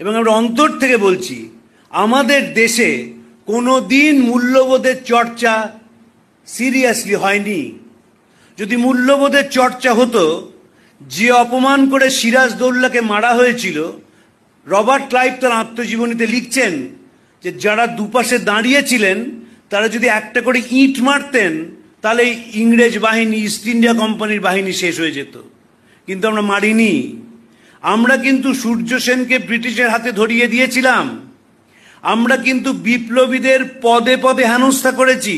এবং আমরা অন্তর থেকে বলছি, আমাদের দেশে কোনো দিন মূল্যবোধের চর্চা সিরিয়াসলি হয়নি। যদি মূল্যবোধের চর্চা হতো, যে অপমান করে সিরাজদৌল্লাকে মারা হয়েছিল, রবার্ট ক্লাইভ তার আত্মজীবনীতে লিখছেন যে যারা দুপাশে দাঁড়িয়েছিলেন তারা যদি একটা করে ইঁট মারতেন তাহলে ইংরেজ বাহিনী, ইস্ট ইন্ডিয়া কোম্পানির বাহিনী শেষ হয়ে যেত। কিন্তু আমরা মারিনি। আমরা কিন্তু সূর্য সেনকে ব্রিটিশের হাতে ধরিয়ে দিয়েছিলাম। আমরা কিন্তু বিপ্লবীদের পদে পদে হেনস্থা করেছি।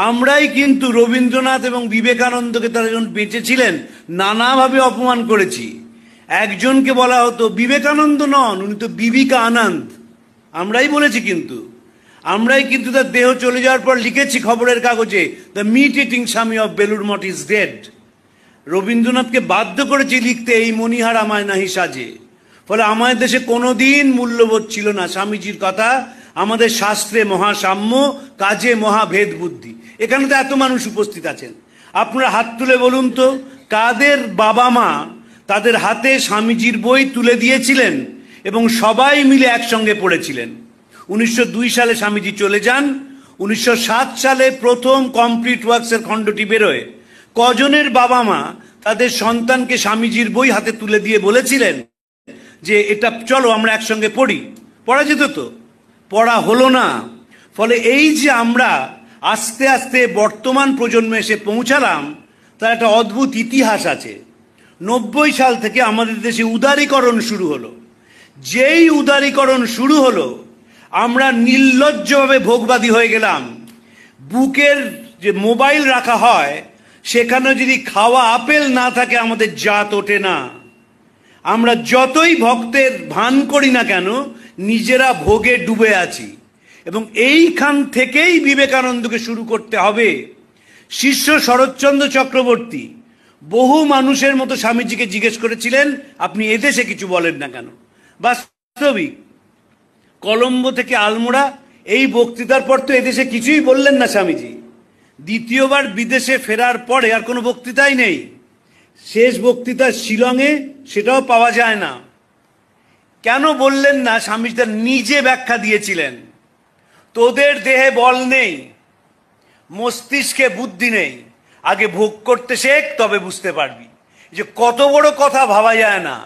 আমরাই কিন্তু রবীন্দ্রনাথ এবং বিবেকানন্দকে তারা যখন বেঁচে ছিলেন নানাভাবে অপমান করেছি। একজনকে বলা হতো বিবেকানন্দ নন, উনি তো বিবিকা আনন্দ। আমরাই বলেছি, কিন্তু আমরাই কিন্তু তার দেহ চলে যাওয়ার পর লিখেছি খবরের কাগজে, দ্য মিট ইটিং স্বামী of Belur Math is dead. রবীন্দ্রনাথকে বাধ্য করেছি লিখতে, এই মণিহার আমায় নাহি সাজে। ফলে আমাদের দেশে কোনোদিন মূল্যবোধ ছিল না। স্বামীজির কথা, আমাদের শাস্ত্রে মহাসাম্য, কাজে মহাভেদ বুদ্ধি। এখানে তো এত মানুষ উপস্থিত আছেন, আপনারা হাত তুলে বলুন তো, কাদের বাবা মা তাদের হাতে স্বামীজির বই তুলে দিয়েছিলেন এবং সবাই মিলে একসঙ্গে পড়েছিলেন? 1902 সালে স্বামীজি চলে যান। 1907 সালে প্রথম কমপ্লিট ওয়ার্কসের খণ্ডটি বেরোয়। কজনের বাবা মা তাদের সন্তানকে স্বামীজির বই হাতে তুলে দিয়ে বলেছিলেন যে এটা চলো আমরা একসঙ্গে পড়ি? পড়া যেত তো, পড়া হলো না। ফলে এই যে আমরা আস্তে আস্তে বর্তমান প্রজন্মে এসে পৌঁছালাম, তার একটা অদ্ভুত ইতিহাস আছে। 90 সাল থেকে আমাদের দেশে উদারীকরণ শুরু হলো। যেই উদারীকরণ শুরু হলো, আমরা নির্লজ্জভাবে ভোগবাদী হয়ে গেলাম। বুকের যে মোবাইল রাখা হয়, সেখানে যদি খাওয়া আপেল না থাকে আমাদের জাত ওঠে না। আমরা যতই ভক্তের ভান করি না কেন, নিজেরা ভোগে ডুবে আছি। এবং এইখান থেকেই বিবেকানন্দকে শুরু করতে হবে। শিষ্য শরৎচন্দ্র চক্রবর্তী বহু মানুষের মতো স্বামীজিকে জিজ্ঞেস করেছিলেন, আপনি এদেশে কিছু বলেন না কেন? বাস্তবিক কলম্বো থেকে আলমোড়া এই বক্তৃতার পর তো এদেশে কিছুই বললেন না স্বামীজি। দ্বিতীয়বার বিদেশে ফেরার পরে আর কোনো বক্তৃতাই নেই। শেষ বক্তৃতা শিলংয়ে, সেটাও পাওয়া যায় না। কেন বললেন না? স্বামীজি তার নিজে ব্যাখ্যা দিয়েছিলেন, তোদের দেহে বল নেই, মস্তিষ্কে বুদ্ধি নেই, আগে ভোগ করতে শেখ, তবে বুঝতে পারবি। যে কত বড় কথা ভাবা যায় না।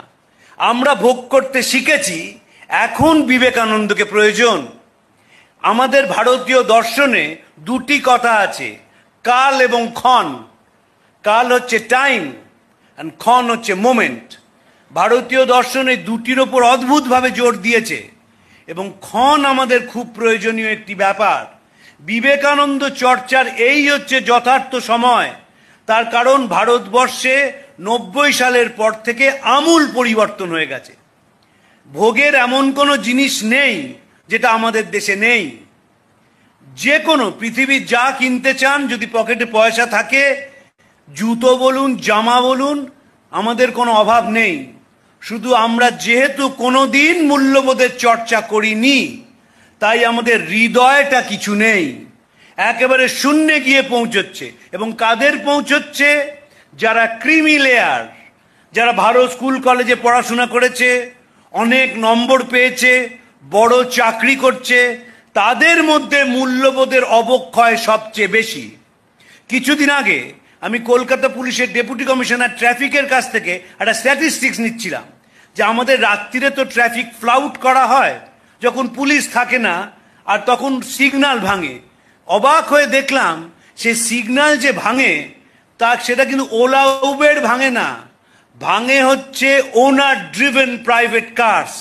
আমরা ভোগ করতে শিখেছি, এখন বিবেকানন্দকে প্রয়োজন। আমাদের ভারতীয় দর্শনে দুটি কথা আছে, কাল এবং ক্ষণ। কাল হচ্ছে টাইম আর ক্ষণ হচ্ছে মোমেন্ট। ভারতীয় দর্শন এই দুটির ওপর অদ্ভুতভাবে জোর দিয়েছে এবং ক্ষণ আমাদের খুব প্রয়োজনীয় একটি ব্যাপার। বিবেকানন্দ চর্চার এই হচ্ছে যথার্থ সময়। তার কারণ ভারতবর্ষে 90 সালের পর থেকে আমূল পরিবর্তন হয়ে গেছে। ভোগের এমন কোনো জিনিস নেই যেটা আমাদের দেশে নেই। যে কোনো পৃথিবীর যা কিনতে চান, যদি পকেটে পয়সা থাকে, জুতো বলুন, জামা বলুন, আমাদের কোনো অভাব নেই। শুধু আমরা যেহেতু কোনোদিন মূল্যবোধের চর্চা করিনি, তাই আমাদের হৃদয়টা কিছু নেই, একেবারে শূন্যে গিয়ে পৌঁছচ্ছে। এবং কাদের পৌঁছচ্ছে? যারা ক্রিমি লেয়ার, যারা ভারত স্কুল কলেজে পড়াশোনা করেছে, অনেক নম্বর পেয়েছে, বড় চাকরি করছে, তাদের মধ্যে মূল্যবোধের অবক্ষয় সবচেয়ে বেশি। কিছুদিন আগে আমি কলকাতা পুলিশের ডেপুটি কমিশনার ট্রাফিকের কাছ থেকে একটা স্ট্যাটিস্টিক্স নিচ্ছিলাম যে আমাদের রাত্রিরে তো ট্রাফিক ফ্লাউট করা হয় যখন পুলিশ থাকে না, আর তখন সিগন্যাল ভাঙে। অবাক হয়ে দেখলাম সে সিগন্যাল যে ভাঙে সেটা কিন্তু ওলা উবের ভাঙে না, ভাঙে হচ্ছে owner driven private cars,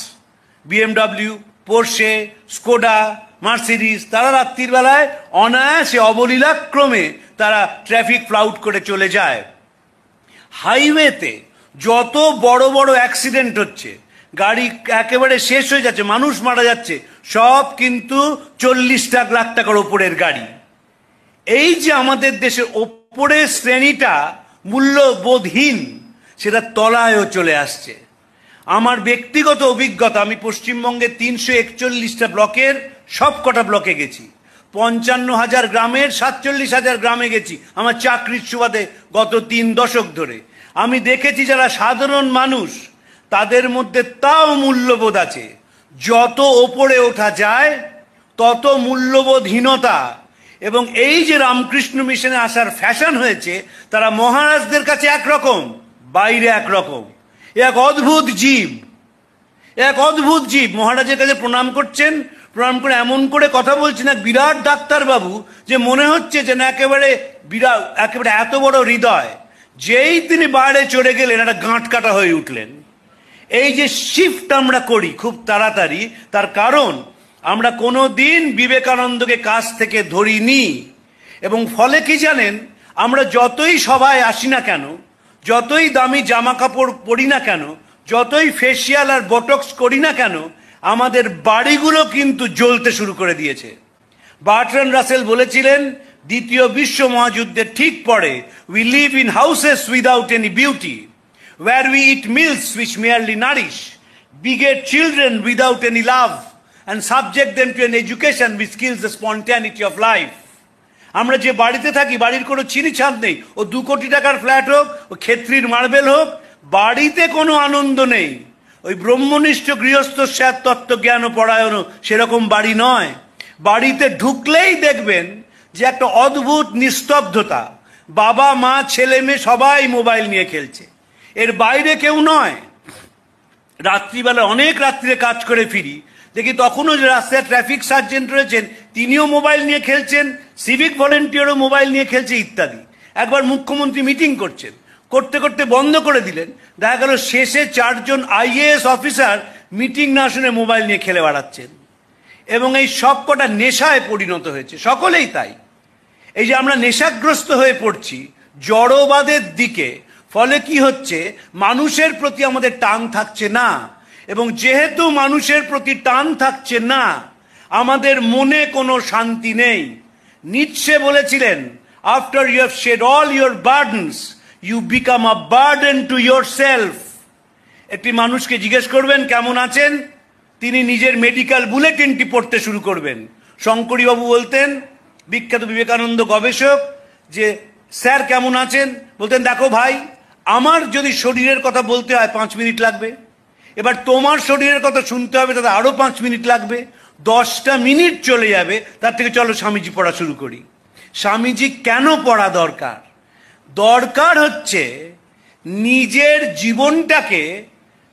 BMW, Porsche, Skoda, Mercedes. তারা রাত্রির বেলায় অনায়াসে অবলীলাক্রমে তারা ট্রাফিক ফ্লাউট করে চলে যায়। হাইওয়েতে যত বড় বড় অ্যাক্সিডেন্ট হচ্ছে, গাড়ি একেবারে শেষ হয়ে যাচ্ছে, মানুষ মারা যাচ্ছে, সব কিন্তু 40 লাখ টাকার ওপরের গাড়ি। এই যে আমাদের দেশের ওপরের শ্রেণীটা মূল্যবোধহীন, সেটা তলায়ও চলে আসছে। আমার ব্যক্তিগত অভিজ্ঞতা, আমি পশ্চিমবঙ্গে 341টা ব্লকের সব কটা ব্লকে গেছি, 55,000 গ্রামের 47,000 গ্রামে গেছি আমার চাকরির সুবাদে গত 3 দশক ধরে। আমি দেখেছি যারা সাধারণ মানুষ, তাদের মধ্যে তাও মূল্যবোধ আছে। যত ওপরে ওঠা যায় তত মূল্যবোধহীনতা। এবং এই যে রামকৃষ্ণ মিশনে আসার ফ্যাশন হয়েছে, তারা মহারাজদের কাছে একরকম, বাইরে একরকম। এক অদ্ভুত জীব, এক অদ্ভুত জীব। মহারাজের কাছে প্রণাম করছেন, প্রণাম করে এমন করে কথা বলছেন, এক বিরাট ডাক্তারবাবু, যে মনে হচ্ছে যে না একেবারে বিরাট, একেবারে এত বড় হৃদয়। যেই তিনি বাইরে চড়ে গেলেন, একটা গাঁট কাটা হয়ে উঠলেন। এই যে শিফট আমরা করি খুব তাড়াতাড়ি, তার কারণ আমরা কোনো দিন বিবেকানন্দকে কাছ থেকে ধরিনি। এবং ফলে কি জানেন, আমরা যতই সভায় আসি না কেন, যতই দামি জামা কাপড় পরি না কেন, যতই ফেসিয়াল আর বটক্স করি না কেন, আমাদের বাড়িগুলো কিন্তু জ্বলতে শুরু করে দিয়েছে। বার্ট্রান্ড রাসেল বলেছিলেন, দ্বিতীয় বিশ্ব মহাযুদ্ধের ঠিক পরে, we live in houses without any beauty, where we eat meals which merely nourish, beget children without any love, and subject them to an education which kills the spontaneity of life. আমরা যে বাড়িতে থাকি, বাড়ির কোনো চিনি ছাদ নেই। ও 2 কোটি টাকার ফ্ল্যাট হোক, ও ক্ষেত্রীর মার্বেল হোক, বাড়িতে কোনো আনন্দ নেই। ওই ব্রহ্মনিষ্ঠ গৃহস্থ স্যার তত্ত্বজ্ঞান ও পরায়ণ সেরকম বাড়ি নয়। বাড়িতে ঢুকলেই দেখবেন যে একটা অদ্ভুত নিস্তব্ধতা। বাবা মা ছেলে মেয়ে সবাই মোবাইল নিয়ে খেলছে, এর বাইরে কেউ নয়। রাত্রিবেলা অনেক রাত্রিরে কাজ করে ফিরি, দেখি তখনও যে রাস্তায় ট্রাফিক সার্জেন্ট রয়েছেন, তিনিও মোবাইল নিয়ে খেলছেন, সিভিক ভলেন্টিয়ারও মোবাইল নিয়ে খেলছে ইত্যাদি। একবার মুখ্যমন্ত্রী মিটিং করছেন, করতে করতে বন্ধ করে দিলেন। দেখা গেল শেষে 4 জন IAS অফিসার মিটিং না শুনে মোবাইল নিয়ে খেলে বেড়াচ্ছেন। এবং এই সব কটা নেশায় পরিণত হয়েছে, সকলেই তাই। এই যে আমরা নেশাগ্রস্ত হয়ে পড়ছি জড়বাদের দিকে, ফলে কি হচ্ছে, মানুষের প্রতি আমাদের টান থাকছে না। এবং যেহেতু মানুষের প্রতি টান থাকছে না, আমাদের মনে কোনো শান্তি নেই। নিৎসে বলেছিলেন, after you have shed all your burdens you become a burden to yourself. একটি মানুষকে জিজ্ঞেস করবেন কেমন আছেন, তিনি নিজের মেডিকেল বুলেটিনটি পড়তে শুরু করবেন। শঙ্করীবাবু বলতেন, বিখ্যাত বিবেকানন্দ গবেষক, যে স্যার কেমন আছেন? বলতেন, দেখো ভাই, আমার যদি শরীরের কথা বলতে হয় 5 মিনিট লাগবে, এবার তোমার শরীরের কথা শুনতে হবে, তাতে আরো 5 মিনিট লাগবে, 10টা মিনিট চলে যাবে। তার থেকে চলো স্বামীজি পড়া শুরু করি। স্বামীজি কেন পড়া দরকার? দরকার হচ্ছে নিজের জীবনটাকে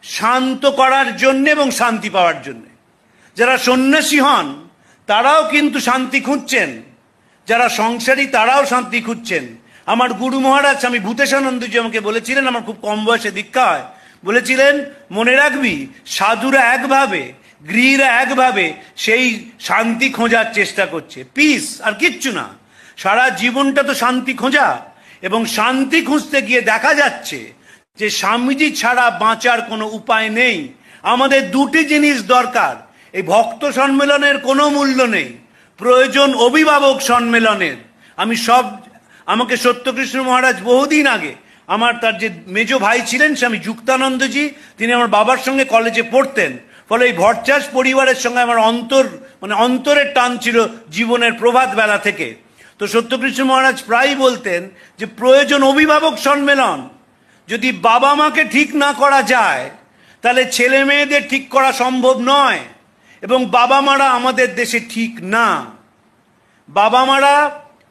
শান্ত করার জন্য এবং শান্তি পাওয়ার জন্য। যারা সন্ন্যাসী হন তারাও কিন্তু শান্তি খুঁজছেন, যারা সংসারী তারাও শান্তি খুঁজছেন। আমার গুরু মহারাজ স্বামী ভূতেশানন্দজি আমাকে বলেছিলেন, আমার খুব কম বয়সে দীক্ষা হয়, বলেছিলেন, মনে রাখবি সাধুরা একভাবে, গৃহীরা একভাবে সেই শান্তি খোঁজার চেষ্টা করছে, পিস, আর কিচ্ছু না। সারা জীবনটা তো শান্তি খোঁজা। এবং শান্তি খুঁজতে গিয়ে দেখা যাচ্ছে যে স্বামীজি ছাড়া বাঁচার কোনো উপায় নেই। আমাদের 2টি জিনিস দরকার। এই ভক্ত সম্মেলনের কোনো মূল্য নেই, প্রয়োজন অভিভাবক সম্মেলনের। আমাকে সত্যকৃষ্ণ মহারাজ বহুদিন আগে, তার যে মেজ ভাই ছিলেন স্বামী যুক্তানন্দজি, তিনি আমার বাবার সঙ্গে কলেজে পড়তেন। ফলে এই ভট্টাচ পরিবারের সঙ্গে আমার অন্তরের টান ছিল জীবনের প্রভাত বেলা থেকে। তো সত্যকৃষ্ণ মহারাজ প্রায়ই বলতেন যে প্রয়োজন অভিভাবক সম্মেলন। যদি বাবা মাকে ঠিক না করা যায়, তাহলে ছেলে মেয়েদের ঠিক করা সম্ভব নয়। এবং বাবা মারা আমাদের দেশে ঠিক না। বাবা মারা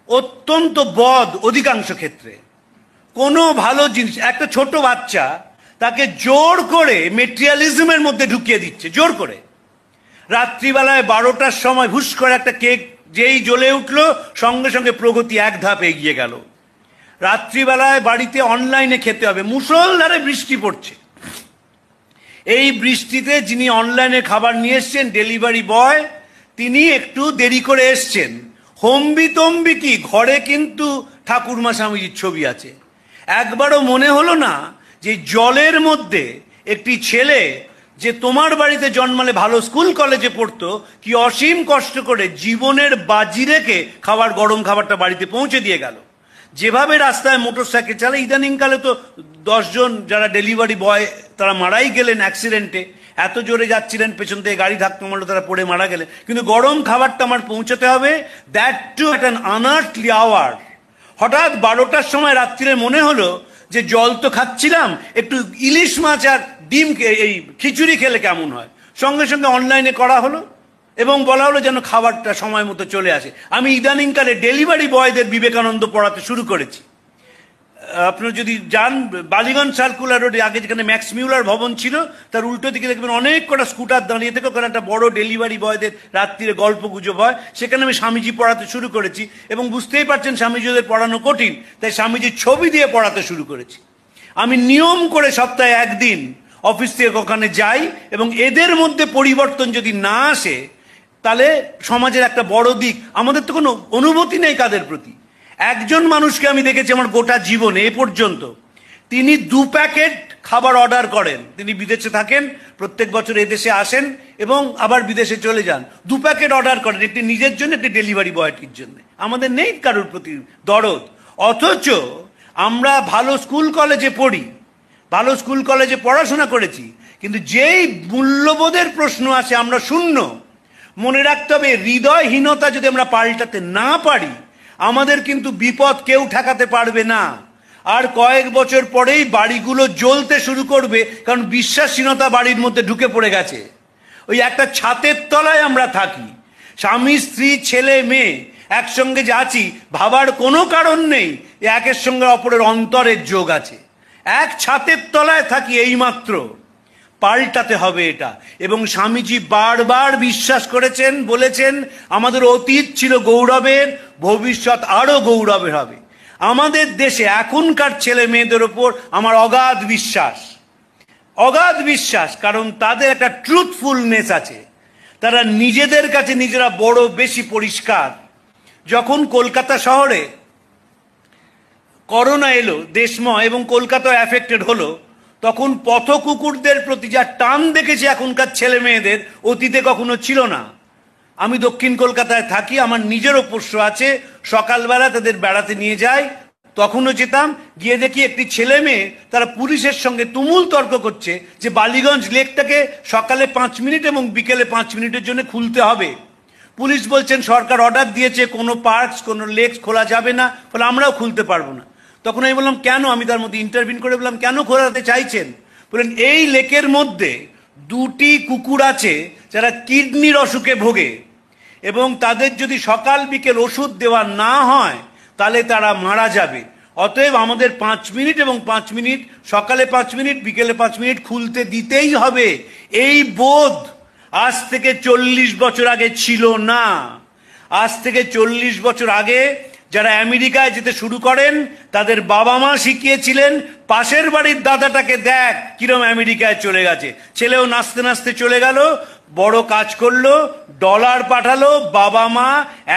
অত্যন্ত বদ অধিকাংশ ক্ষেত্রে। কোনো ভালো জিনিস, একটা ছোট বাচ্চা, তাকে জোর করে মেটেরিয়ালিজমের মধ্যে ঢুকিয়ে দিচ্ছে, জোর করে। রাত্রিবেলায় 12টার সময় হুশ করে একটা কেক যেই জ্বলে উঠলো, সঙ্গে সঙ্গে প্রগতি 1 ধাপ এগিয়ে গেল। রাত্রিবেলায় বাড়িতে অনলাইনে খেতে হবে, মুষলধারে বৃষ্টি পড়ছে। এই বৃষ্টিতে যিনি অনলাইনে খাবার নিয়ে এসছেন, ডেলিভারি বয়, তিনি একটু দেরি করে এসছেন। হম্বিতম্বি কি, ঘরে কিন্তু ঠাকুরমা স্বামীজির ছবি আছে। একবারও মনে হলো না যে জলের মধ্যে একটি ছেলে, যে তোমার বাড়িতে জন্মালে ভালো স্কুল কলেজে পড়তো, কি অসীম কষ্ট করে জীবনের বাজি রেখে গরম খাবারটা বাড়িতে পৌঁছে দিয়ে গেল। যেভাবে রাস্তায় মোটরসাইকেল চালায়, ইদানিংকালে তো 10 জন যারা ডেলিভারি বয় তারা মারাই গেলেন অ্যাক্সিডেন্টে। এত জোরে যাচ্ছিলেন, পেছন থেকে গাড়ি ধাক্কা মারলো, তারা পড়ে মারা গেলেন। কিন্তু গরম খাবারটা আমার পৌঁছাতে হবে, that too at an unearthly hour. হঠাৎ 12টার সময় রাত্রিরে মনে হলো যে জল তো খাচ্ছিলাম, একটু ইলিশ মাছ আর ডিম এই খিচুড়ি খেলে কেমন হয়। সঙ্গে সঙ্গে অনলাইনে করা হলো এবং বলা হলো যেন খাবারটা সময় মতো চলে আসে। আমি ইদানিংকালে ডেলিভারি বয়দের বিবেকানন্দ পড়াতে শুরু করেছি। আপনারা যদি যান বালিগঞ্জ সার্কুলার রোডে, আগে যেখানে ম্যাক্স মিউলার ভবন ছিল তার উল্টো দিকে দেখবেন অনেক কটা স্কুটার দাঁড়িয়ে থেকে, ওখানে একটা বড় ডেলিভারি বয়দের রাত্রিরে গল্প গুজব হয়। সেখানে আমি স্বামীজি পড়াতে শুরু করেছি এবং বুঝতেই পারছেন স্বামীজিদের পড়ানো কঠিন, তাই স্বামীজির ছবি দিয়ে পড়াতে শুরু করেছি। আমি নিয়ম করে সপ্তাহে একদিন অফিস থেকে ওখানে যাই এবং এদের মধ্যে পরিবর্তন যদি না আসে তাহলে সমাজের একটা বড় দিক, আমাদের তো কোনো অনুভূতি নেই কাদের প্রতি। একজন মানুষকে আমি দেখেছি আমার গোটা জীবনে এ পর্যন্ত, তিনি 2 প্যাকেট খাবার অর্ডার করেন। তিনি বিদেশে থাকেন, প্রত্যেক বছর এদেশে আসেন এবং আবার বিদেশে চলে যান। 2 প্যাকেট অর্ডার করেন, একটি নিজের জন্য, একটি ডেলিভারি বয়টির জন্য। আমাদের নেই কারোর প্রতি দরদ। অথচ আমরা ভালো স্কুল কলেজে পড়ি, ভালো স্কুল কলেজে পড়াশোনা করেছি, কিন্তু যেই মূল্যবোধের প্রশ্ন আসে আমরা শূন্য। মনে রাখতে হবে, হৃদয়হীনতা যদি আমরা পাল্টাতে না পারি আমাদের কিন্তু বিপদ কেউ ঠেকাতে পারবে না। আর কয়েক বছর পরেই বাড়িগুলো জ্বলতে শুরু করবে, কারণ বিশ্বাসহীনতা বাড়ির মধ্যে ঢুকে পড়ে গেছে। ওই একটা ছাদের তলায় আমরা থাকি, স্বামী স্ত্রী ছেলে মেয়ে একসঙ্গে যে আছি, ভাবার কোনো কারণ নেই একের সঙ্গে অপরের অন্তরের যোগ আছে। এক ছাদের তলায় থাকি এইমাত্র। পাল্টাতে হবে এটা। এবং স্বামীজি বারবার বিশ্বাস করেছেন, বলেছেন আমাদের অতীত ছিল গৌরবের, ভবিষ্যৎ আরো গৌরবের হবে। আমাদের দেশে এখনকার ছেলে মেয়েদের ওপর আমার অগাধ বিশ্বাস, অগাধ বিশ্বাস, কারণ তাদের একটা ট্রুথফুলনেস আছে। তারা নিজেদের কাছে নিজেরা বড় বেশি পরিষ্কার। যখন কলকাতা শহরে করোনা এলো দেশময় এবং কলকাতা এফেক্টেড হলো, তখন পথ কুকুরদের প্রতি যা টান দেখেছি এখনকার ছেলে মেয়েদের, অতীতে কখনো ছিল না। আমি দক্ষিণ কলকাতায় থাকি, আমার নিজেরও পোষ্য আছে। সকালবেলা তাদের বেড়াতে নিয়ে যাই, তখনও যেতাম, গিয়ে দেখি একটি ছেলে মেয়ে তারা পুলিশের সঙ্গে তুমুল তর্ক করছে যে বালিগঞ্জ লেকটাকে সকালে 5 মিনিট এবং বিকেলে 5 মিনিটের জন্য খুলতে হবে। পুলিশ বলছেন সরকার অর্ডার দিয়েছে কোনো পার্কস কোনো লেকস খোলা যাবে না, ফলে আমরাও খুলতে পারবো না। তখন আমি বললাম কেন? আমি তার মধ্যে ইন্টারভিউ করে বললাম কেন খোলাতে চাইছেন? বললেন এই লেকের মধ্যে 2টি কুকুর আছে যারা কিডনির অসুখে ভোগে এবং তাদের যদি সকাল বিকেল ওষুধ দেওয়া না হয় তাহলে তারা মারা যাবে। অতএব আমাদের 5 মিনিট এবং 5 মিনিট, সকালে 5 মিনিট বিকেলে 5 মিনিট খুলতে দিতেই হবে। এই বোধ আজ থেকে 40 বছর আগে ছিল না। আজ থেকে 40 বছর আগে যারা আমেরিকায় যেতে শুরু করেন তাদের বাবা মা শিখিয়েছিলেন পাশের বাড়ির দাদাটাকে দেখ কিরম আমেরিকায় চলে গেছে। ছেলেও নাচতে নাচতে চলে গেল, বড় কাজ করলো, ডলার পাঠালো, বাবা মা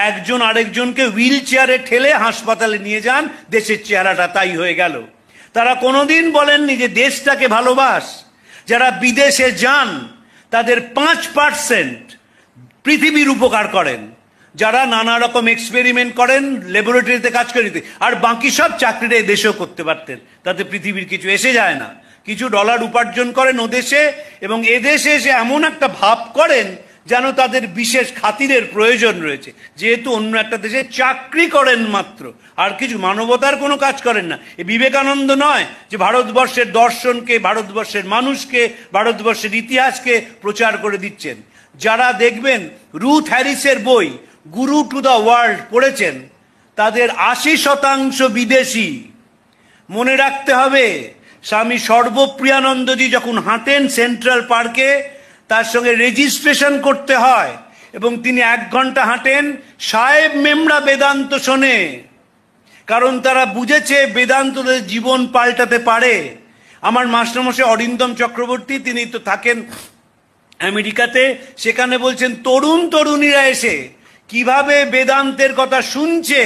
একজন আরেকজনকে হুইল চেয়ারে ঠেলে হাসপাতালে নিয়ে যান, দেশের চেহারাটা তাই হয়ে গেল। তারা কোনোদিন বলেননি যে দেশটাকে ভালোবাস। যারা বিদেশে যান তাদের 5% পৃথিবীর উপকার করেন, যারা নানা রকম এক্সপেরিমেন্ট করেন, ল্যাবরেটরিতে কাজ করে দিতে, আর বাকি সব চাকরিটা দেশেও করতে পারতেন, তাতে পৃথিবীর কিছু এসে যায় না। কিছু ডলার উপার্জন করেন ওদেশে এবং এদেশে এসে এমন একটা ভাব করেন যেন তাদের বিশেষ খাতিরের প্রয়োজন রয়েছে, যেহেতু অন্য একটা দেশে চাকরি করেন মাত্র, আর কিছু মানবতার কোনো কাজ করেন না। এ বিবেকানন্দ নয় যে ভারতবর্ষের দর্শনকে, ভারতবর্ষের মানুষকে, ভারতবর্ষের ইতিহাসকে প্রচার করে দিচ্ছেন। যারা দেখবেন রুথ হ্যারিসের বই গুরু টু দ্য ওয়ার্ল্ড পড়েছেন, তাদের 80% বিদেশি। মনে রাখতে হবে, স্বামী সর্বপ্রিয়ানন্দজি যখন হাঁটেন সেন্ট্রাল পার্কে তার সঙ্গে রেজিস্ট্রেশন করতে হয় এবং তিনি 1 ঘন্টা হাঁটেন, সাহেব মেমরা বেদান্ত শোনে, কারণ তারা বুঝেছে বেদান্ত জীবন পাল্টাতে পারে। আমার মাস্টারমশাই অরিন্দম চক্রবর্তী, তিনি তো থাকেন আমেরিকাতে, সেখানে বলছেন তরুণ তরুণীরা এসে কিভাবে বেদান্তের কথা শুনছে।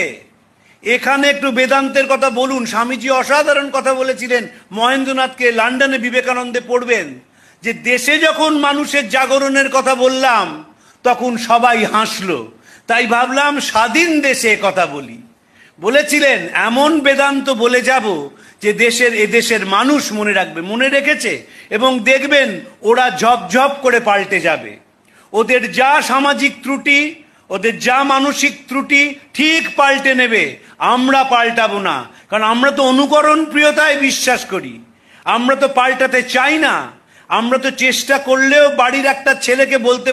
এখানে একটু বেদান্তের কথা বলুন। স্বামীজি অসাধারণ কথা বলেছিলেন মহেন্দ্রনাথকে, লন্ডনে বিবেকানন্দে পড়বেন, যে দেশে যখন মানুষের জাগরণের কথা বললাম তখন সবাই হাসলো, তাই ভাবলাম স্বাধীন দেশে কথা বলি। বলেছিলেন এমন বেদান্ত বলে যাব যে এদেশের মানুষ মনে রাখবে, মনে রেখেছে, এবং দেখবেন ওরা ঝপঝপ করে পাল্টে যাবে। ওদের যা সামাজিক ত্রুটি, ওদের যা মানসিক ত্রুটি ঠিক পাল্টে নেবে, আমরা পাল্টাবো না। কারণ কারণ আমরা তো অনুকরণ প্রিয়তায় বিশ্বাস করি, আমরা তো পাল্টাতে চাই না। আমরা তো চেষ্টা করলেও বাড়ির একটা ছেলেকে বলতে